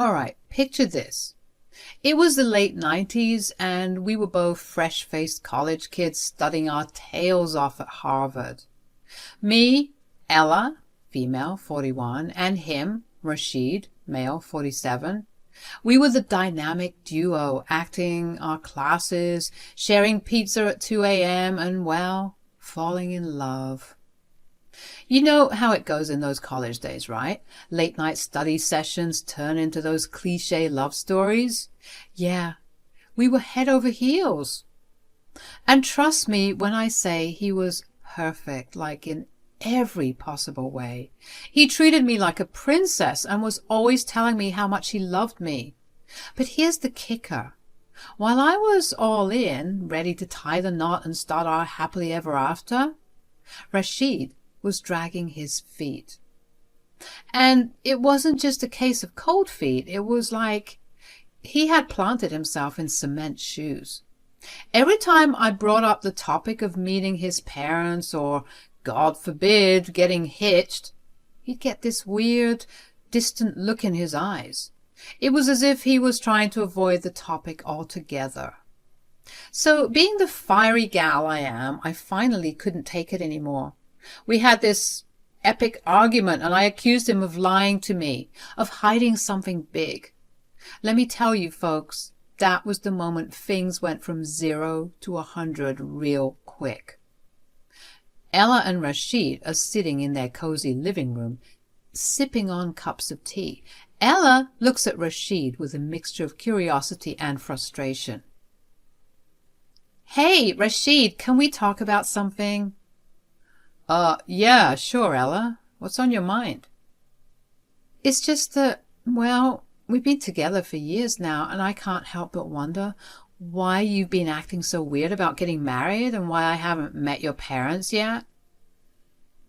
All right, picture this. It was the late 90s, and we were both fresh-faced college kids studying our tails off at Harvard. Me, Ella, female, 41, and him, Rashid, male, 47. We were the dynamic duo, acting our classes, sharing pizza at 2 a.m., and, well, falling in love. You know how it goes in those college days, right? Late night study sessions turn into those cliche love stories. Yeah, we were head over heels. And trust me when I say he was perfect, like in every possible way. He treated me like a princess and was always telling me how much he loved me. But here's the kicker. While I was all in, ready to tie the knot and start our happily ever after, Rashid was dragging his feet. And it wasn't just a case of cold feet. It was like he had planted himself in cement shoes. Every time I brought up the topic of meeting his parents or, God forbid, getting hitched, he'd get this weird, distant look in his eyes. It was as if he was trying to avoid the topic altogether. So, being the fiery gal I am, I finally couldn't take it anymore. We had this epic argument, and I accused him of lying to me, of hiding something big. Let me tell you, folks, that was the moment things went from 0 to 100 real quick. Ella and Rashid are sitting in their cozy living room, sipping on cups of tea. Ella looks at Rashid with a mixture of curiosity and frustration. "Hey, Rashid, can we talk about something?" Yeah, sure, Ella. What's on your mind?" "It's just that, well, we've been together for years now, and I can't help but wonder why you've been acting so weird about getting married and why I haven't met your parents yet."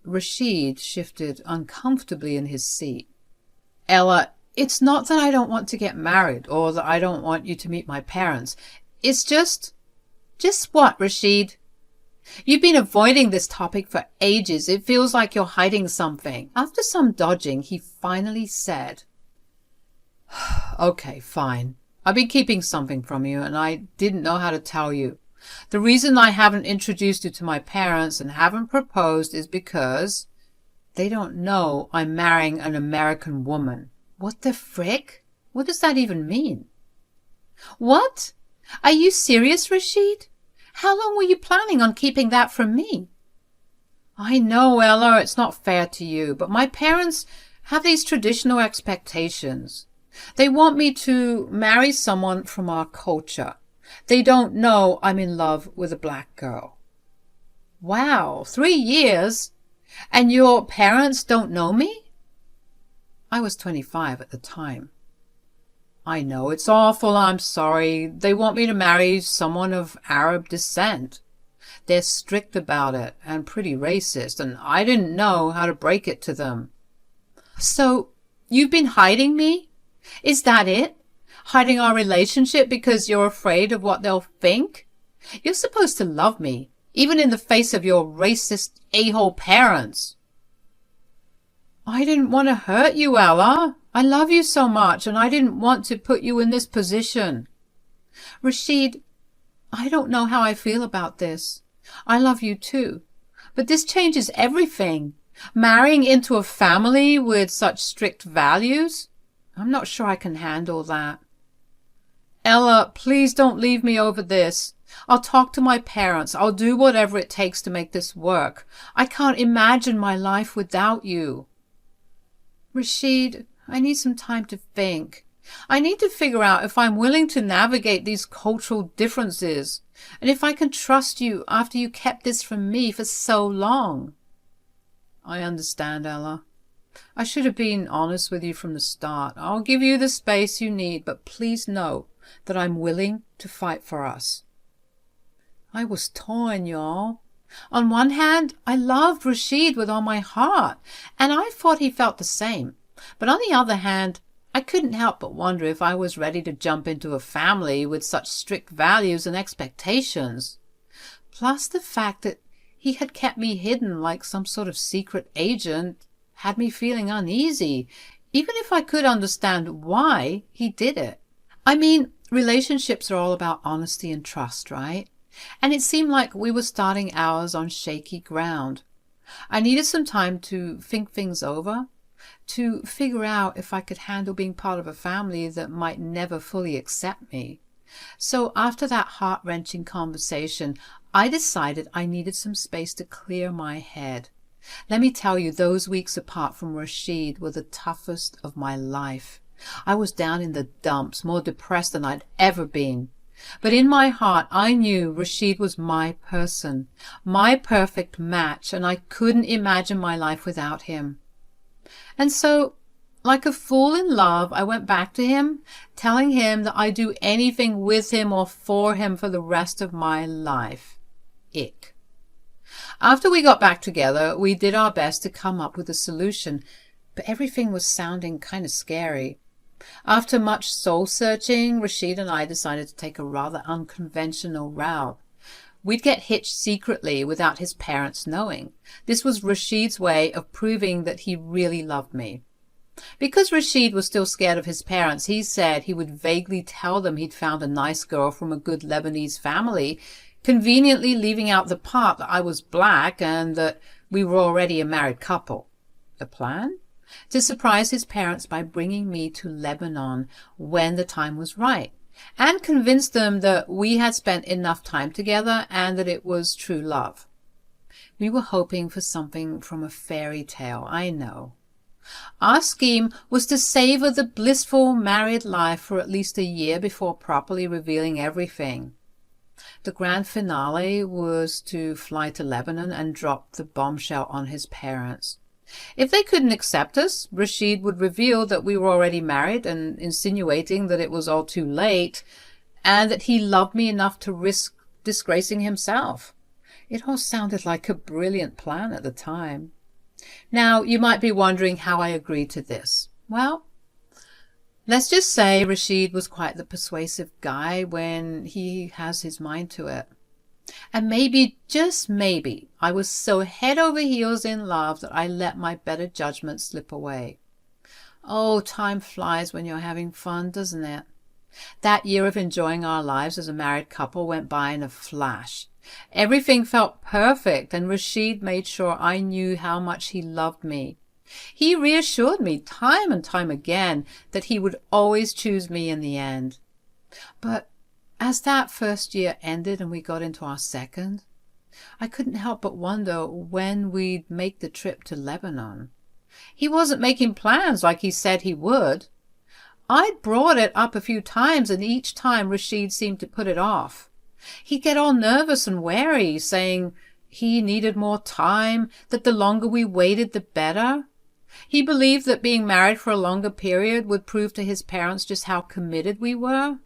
Rashid shifted uncomfortably in his seat. "Ella, it's not that I don't want to get married or that I don't want you to meet my parents. It's just..." "Just what, Rashid? You've been avoiding this topic for ages. It feels like you're hiding something." After some dodging, he finally said, "Okay, fine. I've been keeping something from you, and I didn't know how to tell you. The reason I haven't introduced you to my parents and haven't proposed is because they don't know I'm marrying an American woman." "What the frick? What does that even mean?" "What? Are you serious, Rashid? How long were you planning on keeping that from me?" "I know, Ella, it's not fair to you, but my parents have these traditional expectations. They want me to marry someone from our culture. They don't know I'm in love with a black girl." "Wow, 3 years? And your parents don't know me?" I was 25 at the time. "I know, it's awful. I'm sorry. They want me to marry someone of Arab descent. They're strict about it and pretty racist, and I didn't know how to break it to them." "So you've been hiding me? Is that it? Hiding our relationship because you're afraid of what they'll think? You're supposed to love me, even in the face of your racist a-hole parents." "I didn't want to hurt you, Ella. I love you so much, and I didn't want to put you in this position." "Rashid, I don't know how I feel about this. I love you too. But this changes everything. Marrying into a family with such strict values, I'm not sure I can handle that." "Ella, please don't leave me over this. I'll talk to my parents. I'll do whatever it takes to make this work. I can't imagine my life without you." "Rashid, I need some time to think. I need to figure out if I'm willing to navigate these cultural differences, and if I can trust you after you kept this from me for so long." "I understand, Ella. I should have been honest with you from the start. I'll give you the space you need, but please know that I'm willing to fight for us." I was torn, y'all. On one hand, I loved Rashid with all my heart, and I thought he felt the same. But on the other hand, I couldn't help but wonder if I was ready to jump into a family with such strict values and expectations. Plus the fact that he had kept me hidden like some sort of secret agent had me feeling uneasy. even if I could understand why he did it. I mean, relationships are all about honesty and trust, right? And it seemed like we were starting ours on shaky ground. I needed some time to think things over, to figure out if I could handle being part of a family that might never fully accept me. So after that heart-wrenching conversation, I decided I needed some space to clear my head. Let me tell you, those weeks apart from Rashid were the toughest of my life. I was down in the dumps, more depressed than I'd ever been. But in my heart, I knew Rashid was my person, my perfect match, and I couldn't imagine my life without him. And so, like a fool in love, I went back to him, telling him that I'd do anything with him or for him for the rest of my life. Ick. After we got back together, we did our best to come up with a solution, but everything was sounding kind of scary. After much soul-searching, Rashid and I decided to take a rather unconventional route. We'd get hitched secretly without his parents knowing. This was Rashid's way of proving that he really loved me. Because Rashid was still scared of his parents, he said he would vaguely tell them he'd found a nice girl from a good Lebanese family, conveniently leaving out the part that I was black and that we were already a married couple. The plan? To surprise his parents by bringing me to Lebanon when the time was right, and convince them that we had spent enough time together and that it was true love. We were hoping for something from a fairy tale, I know. Our scheme was to savor the blissful married life for at least a year before properly revealing everything. The grand finale was to fly to Lebanon and drop the bombshell on his parents. If they couldn't accept us, Rashid would reveal that we were already married and insinuating that it was all too late and that he loved me enough to risk disgracing himself. It all sounded like a brilliant plan at the time. Now, you might be wondering how I agreed to this. Well, let's just say Rashid was quite the persuasive guy when he has his mind to it. And maybe, just maybe, I was so head over heels in love that I let my better judgment slip away. Oh, time flies when you're having fun, doesn't it? That year of enjoying our lives as a married couple went by in a flash. Everything felt perfect, and Rashid made sure I knew how much he loved me. He reassured me time and time again that he would always choose me in the end. But as that first year ended and we got into our second, I couldn't help but wonder when we'd make the trip to Lebanon. He wasn't making plans like he said he would. I'd brought it up a few times, and each time Rashid seemed to put it off. He'd get all nervous and wary, saying he needed more time, that the longer we waited, the better. He believed that being married for a longer period would prove to his parents just how committed we were.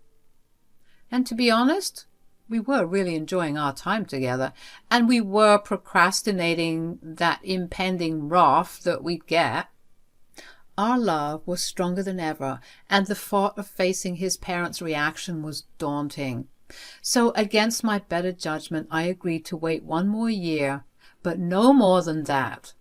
And to be honest, we were really enjoying our time together, and we were procrastinating that impending wrath that we'd get. Our love was stronger than ever, and the thought of facing his parents' reaction was daunting. So against my better judgment, I agreed to wait one more year, but no more than that.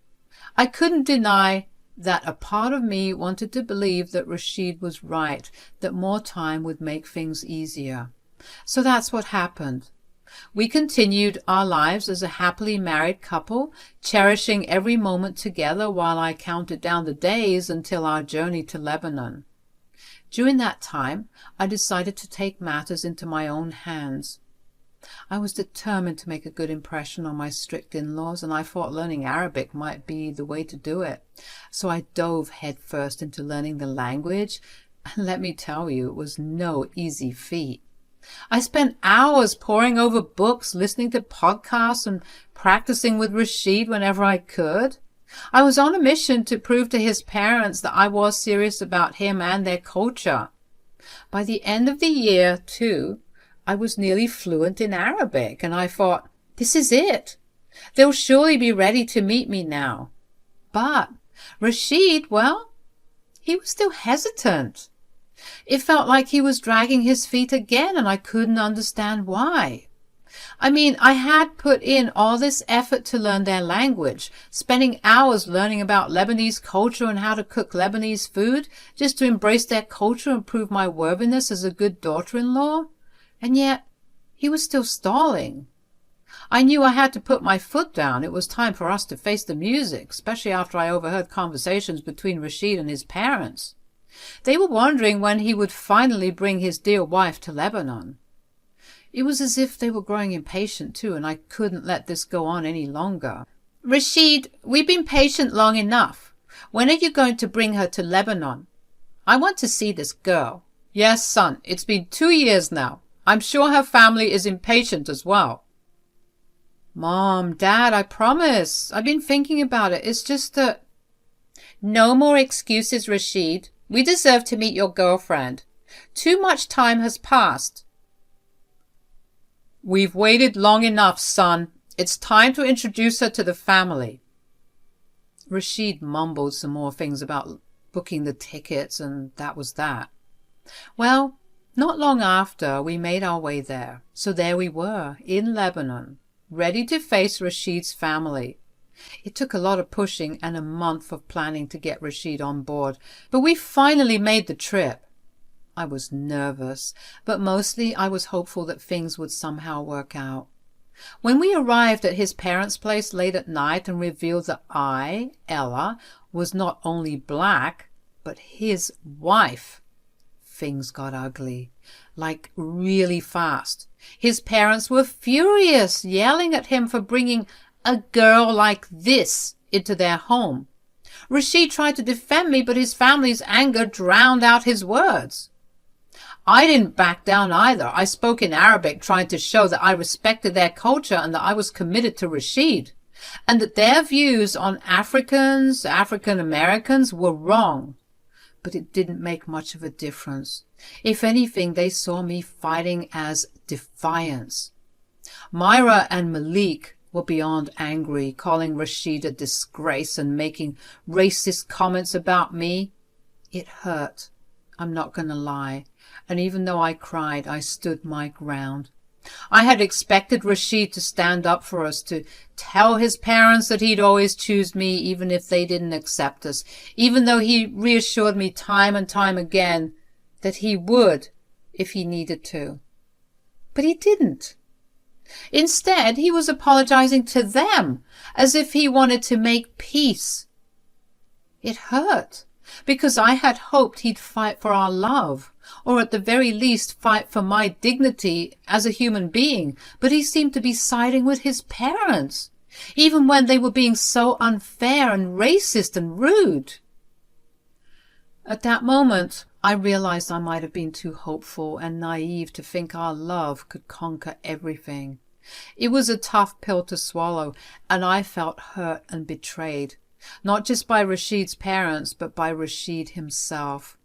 I couldn't deny that a part of me wanted to believe that Rashid was right, that more time would make things easier. So that's what happened. We continued our lives as a happily married couple, cherishing every moment together while I counted down the days until our journey to Lebanon. During that time, I decided to take matters into my own hands. I was determined to make a good impression on my strict in-laws, and I thought learning Arabic might be the way to do it. So I dove headfirst into learning the language, and let me tell you, it was no easy feat. I spent hours poring over books, listening to podcasts, and practicing with Rashid whenever I could. I was on a mission to prove to his parents that I was serious about him and their culture. By the end of the year, too, I was nearly fluent in Arabic, and I thought, this is it. They'll surely be ready to meet me now. But Rashid, well, he was still hesitant. It felt like he was dragging his feet again, and I couldn't understand why. I mean, I had put in all this effort to learn their language, spending hours learning about Lebanese culture and how to cook Lebanese food, just to embrace their culture and prove my worthiness as a good daughter-in-law. And yet, he was still stalling. I knew I had to put my foot down. It was time for us to face the music, especially after I overheard conversations between Rashid and his parents. They were wondering when he would finally bring his dear wife to Lebanon. It was as if they were growing impatient too, and I couldn't let this go on any longer. Rashid, we've been patient long enough. When are you going to bring her to Lebanon? I want to see this girl. Yes, son, it's been 2 years now. I'm sure her family is impatient as well. Mom, Dad, I promise. I've been thinking about it. It's just that... No more excuses, Rashid. We deserve to meet your girlfriend. Too much time has passed. We've waited long enough, son. It's time to introduce her to the family. Rashid mumbled some more things about booking the tickets, and that was that. Well, not long after, we made our way there. So there we were, in Lebanon, ready to face Rashid's family. It took a lot of pushing and a month of planning to get Rashid on board, but we finally made the trip. I was nervous, but mostly I was hopeful that things would somehow work out. When we arrived at his parents' place late at night and revealed that I, Ella, was not only black, but his wife, things got ugly, like really fast. His parents were furious, yelling at him for bringing a girl like this into their home. Rashid tried to defend me, but his family's anger drowned out his words. I didn't back down either. I spoke in Arabic, trying to show that I respected their culture and that I was committed to Rashid, and that their views on Africans, African Americans, were wrong. But it didn't make much of a difference. If anything, they saw me fighting as defiance. Myra and Malik were beyond angry, calling Rashid a disgrace and making racist comments about me. It hurt. I'm not going to lie. And even though I cried, I stood my ground. I had expected Rashid to stand up for us, to tell his parents that he'd always choose me even if they didn't accept us, even though he reassured me time and time again that he would if he needed to. But he didn't. Instead, he was apologizing to them as if he wanted to make peace. It hurt, because I had hoped he'd fight for our love, or at the very least fight for my dignity as a human being, but he seemed to be siding with his parents, even when they were being so unfair and racist and rude. At that moment, I realized I might have been too hopeful and naive to think our love could conquer everything. It was a tough pill to swallow, and I felt hurt and betrayed, not just by Rashid's parents, but by Rashid himself.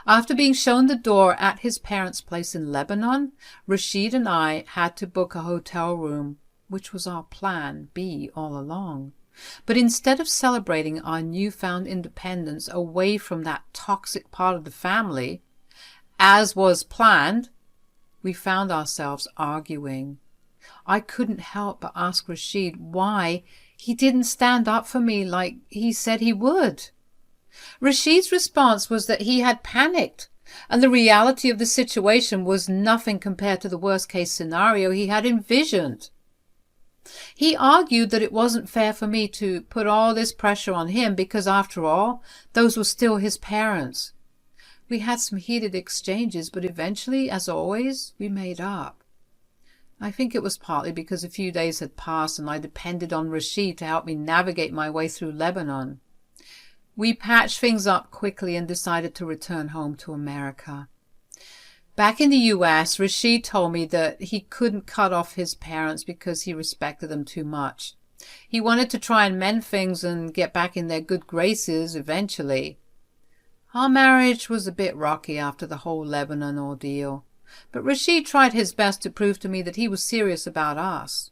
After being shown the door at his parents' place in Lebanon, Rashid and I had to book a hotel room, which was our plan B all along. But instead of celebrating our newfound independence away from that toxic part of the family, as was planned, we found ourselves arguing. I couldn't help but ask Rashid why he didn't stand up for me like he said he would. Rashid's response was that he had panicked, and the reality of the situation was nothing compared to the worst-case scenario he had envisioned. He argued that it wasn't fair for me to put all this pressure on him because, after all, those were still his parents. We had some heated exchanges, but eventually, as always, we made up. I think it was partly because a few days had passed and I depended on Rashid to help me navigate my way through Lebanon. We patched things up quickly and decided to return home to America. Back in the U.S., Rashid told me that he couldn't cut off his parents because he respected them too much. He wanted to try and mend things and get back in their good graces eventually. Our marriage was a bit rocky after the whole Lebanon ordeal, but Rashid tried his best to prove to me that he was serious about us.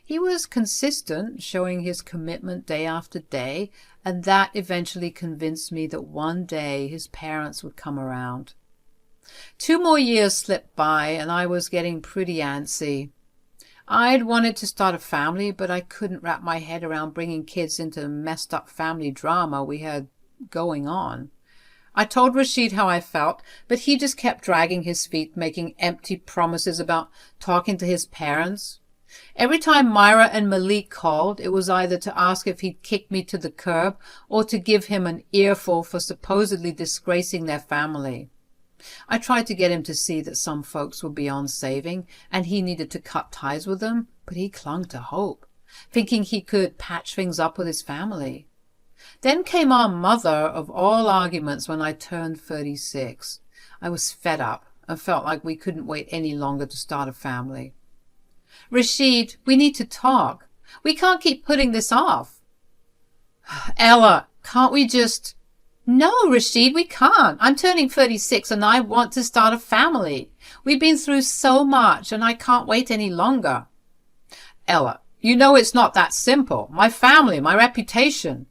He was consistent, showing his commitment day after day, and that eventually convinced me that one day his parents would come around. 2 more years slipped by, and I was getting pretty antsy. I'd wanted to start a family, but I couldn't wrap my head around bringing kids into the messed up family drama we had going on. I told Rashid how I felt, but he just kept dragging his feet, making empty promises about talking to his parents. Every time Myra and Malik called, it was either to ask if he'd kick me to the curb or to give him an earful for supposedly disgracing their family. I tried to get him to see that some folks were beyond saving and he needed to cut ties with them, but he clung to hope, thinking he could patch things up with his family. Then came our mother of all arguments when I turned 36. I was fed up and felt like we couldn't wait any longer to start a family. Rashid, we need to talk. We can't keep putting this off. Ella, can't we just... No, Rashid, we can't. I'm turning 36 and I want to start a family. We've been through so much and I can't wait any longer. Ella, you know it's not that simple. My family, my reputation.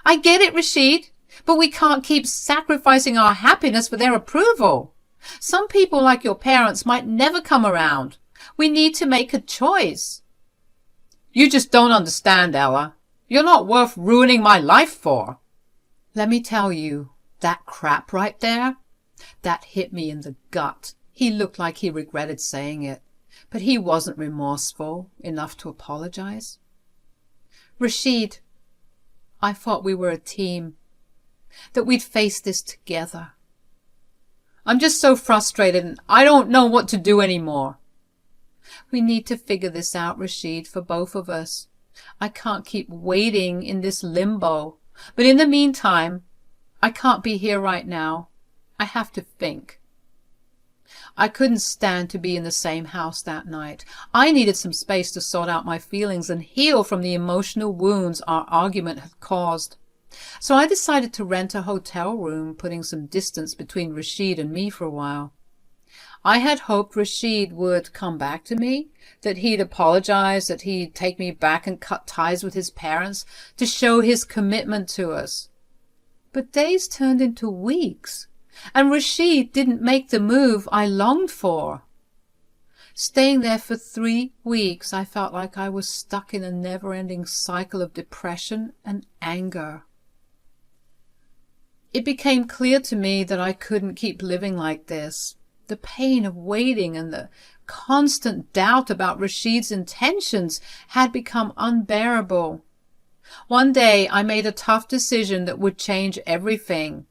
I get it, Rashid, but we can't keep sacrificing our happiness for their approval. Some people like your parents might never come around. We need to make a choice. You just don't understand, Ella. You're not worth ruining my life for. Let me tell you, that crap right there, that hit me in the gut. He looked like he regretted saying it, but he wasn't remorseful enough to apologize. Rashid, I thought we were a team, that we'd face this together. I'm just so frustrated and I don't know what to do anymore. We need to figure this out, Rashid, for both of us. I can't keep waiting in this limbo. But in the meantime, I can't be here right now. I have to think. I couldn't stand to be in the same house that night. I needed some space to sort out my feelings and heal from the emotional wounds our argument had caused. So I decided to rent a hotel room, putting some distance between Rashid and me for a while. I had hoped Rashid would come back to me, that he'd apologize, that he'd take me back and cut ties with his parents to show his commitment to us. But days turned into weeks, and Rashid didn't make the move I longed for. Staying there for 3 weeks, I felt like I was stuck in a never-ending cycle of depression and anger. It became clear to me that I couldn't keep living like this. The pain of waiting and the constant doubt about Rashid's intentions had become unbearable. One day I made a tough decision that would change everything.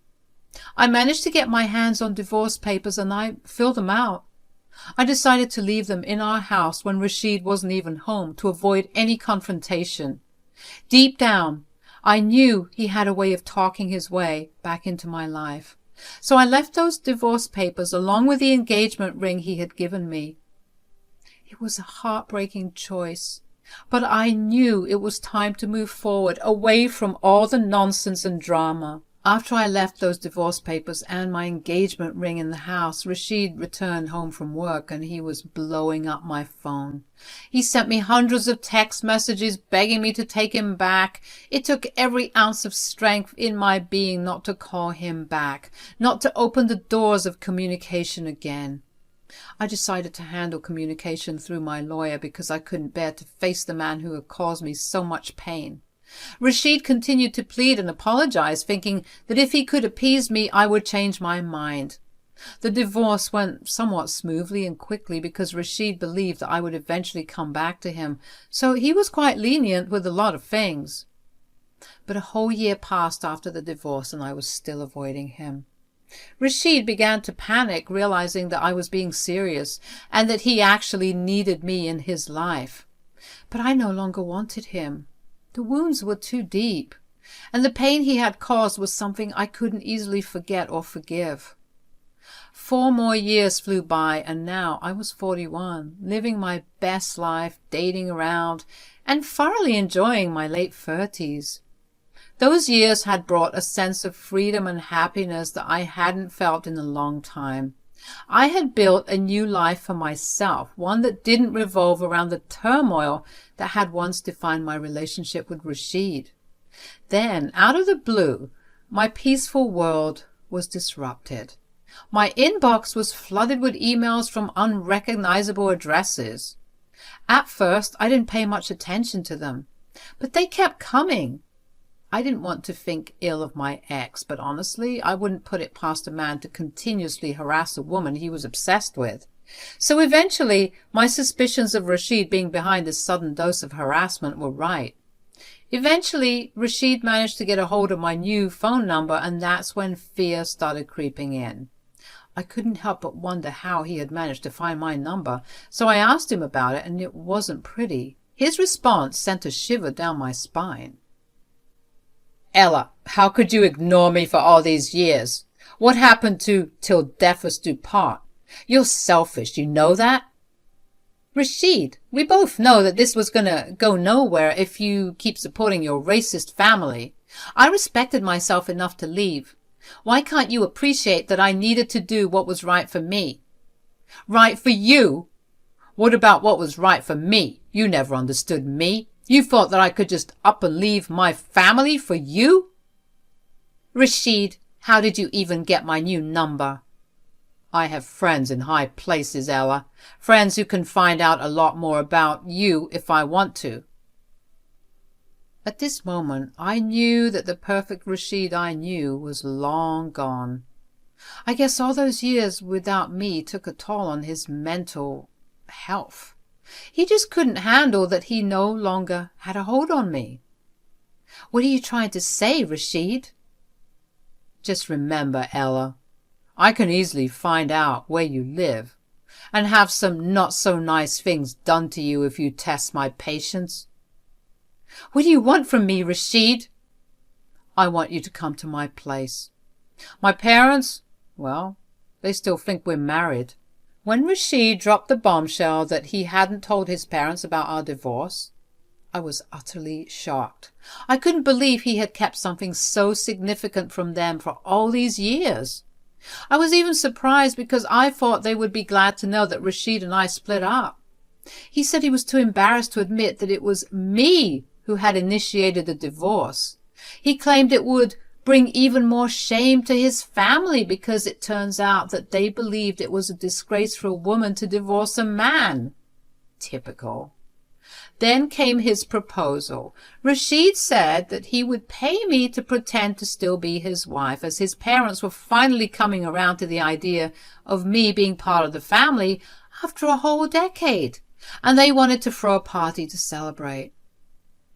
I managed to get my hands on divorce papers and I filled them out. I decided to leave them in our house when Rashid wasn't even home to avoid any confrontation. Deep down, I knew he had a way of talking his way back into my life. So I left those divorce papers along with the engagement ring he had given me. It was a heartbreaking choice, but I knew it was time to move forward, away from all the nonsense and drama. After I left those divorce papers and my engagement ring in the house, Rashid returned home from work and he was blowing up my phone. He sent me hundreds of text messages begging me to take him back. It took every ounce of strength in my being not to call him back, not to open the doors of communication again. I decided to handle communication through my lawyer because I couldn't bear to face the man who had caused me so much pain. Rashid continued to plead and apologize, thinking that if he could appease me, I would change my mind. The divorce went somewhat smoothly and quickly because Rashid believed that I would eventually come back to him, so he was quite lenient with a lot of things. But a whole year passed after the divorce and I was still avoiding him. Rashid began to panic, realizing that I was being serious and that he actually needed me in his life. But I no longer wanted him. The wounds were too deep, and the pain he had caused was something I couldn't easily forget or forgive. 4 more years flew by, and now I was 41, living my best life, dating around, and thoroughly enjoying my late 30s. Those years had brought a sense of freedom and happiness that I hadn't felt in a long time. I had built a new life for myself, one that didn't revolve around the turmoil that had once defined my relationship with Rashid. Then, out of the blue, my peaceful world was disrupted. My inbox was flooded with emails from unrecognizable addresses. At first, I didn't pay much attention to them, but they kept coming. I didn't want to think ill of my ex, but honestly, I wouldn't put it past a man to continuously harass a woman he was obsessed with. So eventually, my suspicions of Rashid being behind this sudden dose of harassment were right. Eventually, Rashid managed to get a hold of my new phone number, and that's when fear started creeping in. I couldn't help but wonder how he had managed to find my number, so I asked him about it, and it wasn't pretty. His response sent a shiver down my spine. "Ella, how could you ignore me for all these years? What happened to 'till death us do part'? You're selfish, you know that?" "Rashid, we both know that this was gonna go nowhere if you keep supporting your racist family. I respected myself enough to leave. Why can't you appreciate that I needed to do what was right for me?" "Right for you? What about what was right for me? You never understood me. You thought that I could just up and leave my family for you?" "Rashid, how did you even get my new number?" "I have friends in high places, Ella. Friends who can find out a lot more about you if I want to." At this moment, I knew that the perfect Rashid I knew was long gone. I guess all those years without me took a toll on his mental health. He just couldn't handle that he no longer had a hold on me. "What are you trying to say, Rashid?" "Just remember, Ella, I can easily find out where you live and have some not-so-nice things done to you if you test my patience." "What do you want from me, Rashid?" "I want you to come to my place. My parents, well, they still think we're married." When Rashid dropped the bombshell that he hadn't told his parents about our divorce, I was utterly shocked. I couldn't believe he had kept something so significant from them for all these years. I was even surprised because I thought they would be glad to know that Rashid and I split up. He said he was too embarrassed to admit that it was me who had initiated the divorce. He claimed it would bring even more shame to his family because it turns out that they believed it was a disgrace for a woman to divorce a man. Typical. Then came his proposal. Rashid said that he would pay me to pretend to still be his wife, as his parents were finally coming around to the idea of me being part of the family after a whole decade, and they wanted to throw a party to celebrate.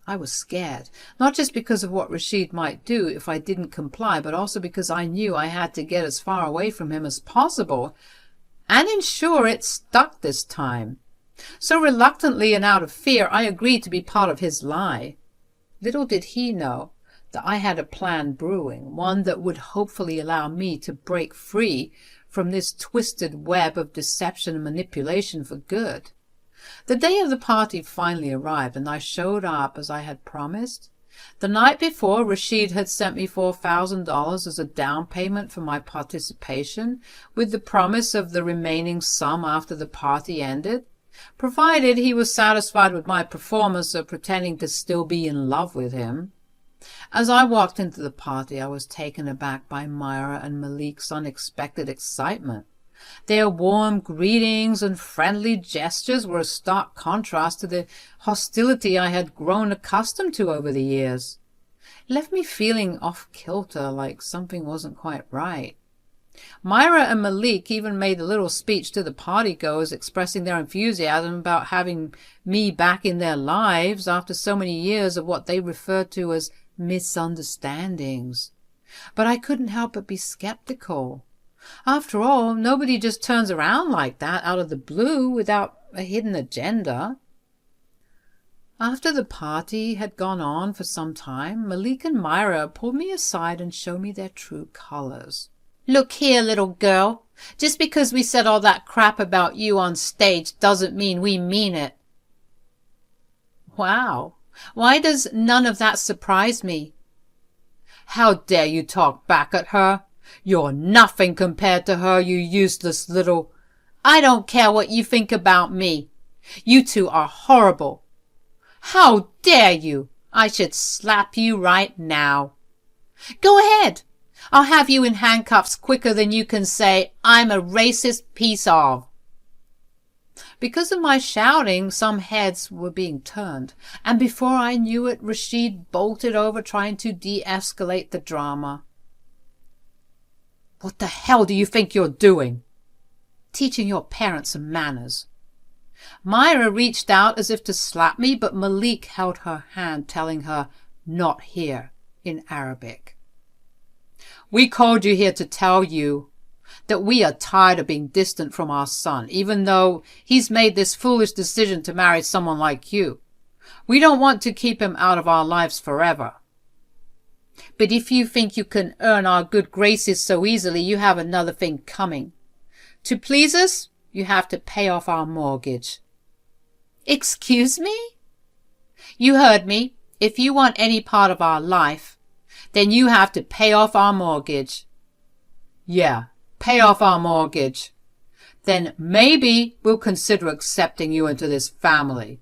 I was scared, not just because of what Rashid might do if I didn't comply, but also because I knew I had to get as far away from him as possible and ensure it stuck this time. So reluctantly and out of fear, I agreed to be part of his lie. Little did he know that I had a plan brewing, one that would hopefully allow me to break free from this twisted web of deception and manipulation for good. The day of the party finally arrived, and I showed up as I had promised. The night before, Rashid had sent me $4,000 as a down payment for my participation, with the promise of the remaining sum after the party ended, provided he was satisfied with my performance of pretending to still be in love with him. As I walked into the party, I was taken aback by Myra and Malik's unexpected excitement. Their warm greetings and friendly gestures were a stark contrast to the hostility I had grown accustomed to over the years. It left me feeling off-kilter, like something wasn't quite right. Myra and Malik even made a little speech to the partygoers expressing their enthusiasm about having me back in their lives after so many years of what they referred to as misunderstandings. But I couldn't help but be skeptical. After all, nobody just turns around like that out of the blue without a hidden agenda. After the party had gone on for some time, Malik and Myra pulled me aside and showed me their true colors. "Look here, little girl. Just because we said all that crap about you on stage doesn't mean we mean it." Wow. Why does none of that surprise me? "How dare you talk back at her? You're nothing compared to her, you useless little—" "I don't care what you think about me. You two are horrible." "How dare you? I should slap you right now." "Go ahead. I'll have you in handcuffs quicker than you can say, 'I'm a racist piece of.'" Because of my shouting, some heads were being turned, and before I knew it, Rashid bolted over trying to de-escalate the drama. "What the hell do you think you're doing?" "Teaching your parents some manners." Myra reached out as if to slap me, but Malik held her hand, telling her, "Not here," in Arabic. "We called you here to tell you that we are tired of being distant from our son, even though he's made this foolish decision to marry someone like you. We don't want to keep him out of our lives forever. But if you think you can earn our good graces so easily, you have another thing coming. To please us, you have to pay off our mortgage." "Excuse me?" "You heard me. If you want any part of our life, then you have to pay off our mortgage." "Yeah, pay off our mortgage. Then maybe we'll consider accepting you into this family."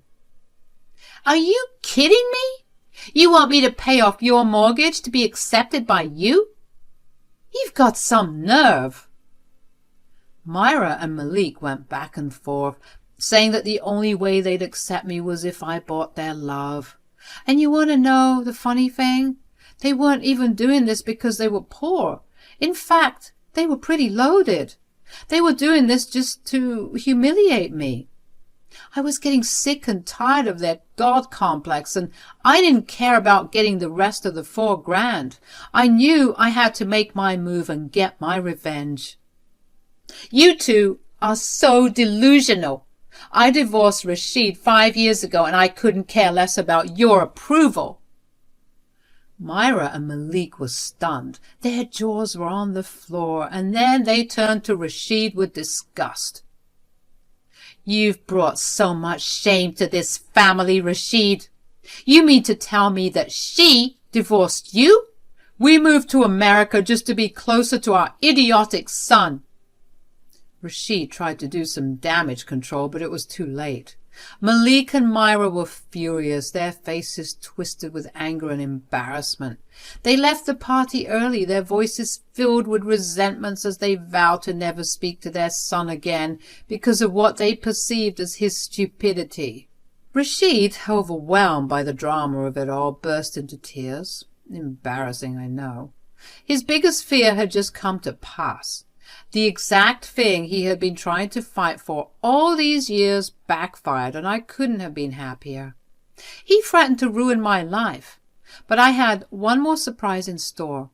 "Are you kidding me? You want me to pay off your mortgage to be accepted by you? You've got some nerve." Myra and Malik went back and forth, saying that the only way they'd accept me was if I bought their love. And you want to know the funny thing? They weren't even doing this because they were poor. In fact, they were pretty loaded. They were doing this just to humiliate me. I was getting sick and tired of their God complex, and I didn't care about getting the rest of the $4,000. I knew I had to make my move and get my revenge. "You two are so delusional. I divorced Rashid 5 years ago, and I couldn't care less about your approval." Myra and Malik were stunned. Their jaws were on the floor, and then they turned to Rashid with disgust. "You've brought so much shame to this family, Rashid. You mean to tell me that she divorced you? We moved to America just to be closer to our idiotic son." Rashid tried to do some damage control, but it was too late. Malik and Myra were furious, their faces twisted with anger and embarrassment. They left the party early, their voices filled with resentments as they vowed to never speak to their son again because of what they perceived as his stupidity. Rashid, overwhelmed by the drama of it all, burst into tears. Embarrassing, I know. His biggest fear had just come to pass. The exact thing he had been trying to fight for all these years backfired, and I couldn't have been happier. He threatened to ruin my life, but I had one more surprise in store.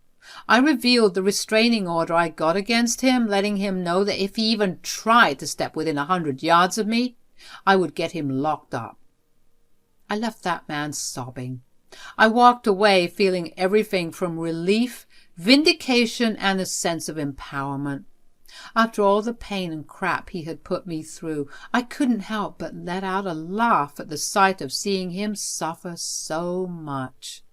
I revealed the restraining order I got against him, letting him know that if he even tried to step within 100 yards of me, I would get him locked up. I left that man sobbing. I walked away feeling everything from relief, vindication, and a sense of empowerment. After all the pain and crap he had put me through, I couldn't help but let out a laugh at the sight of seeing him suffer so much.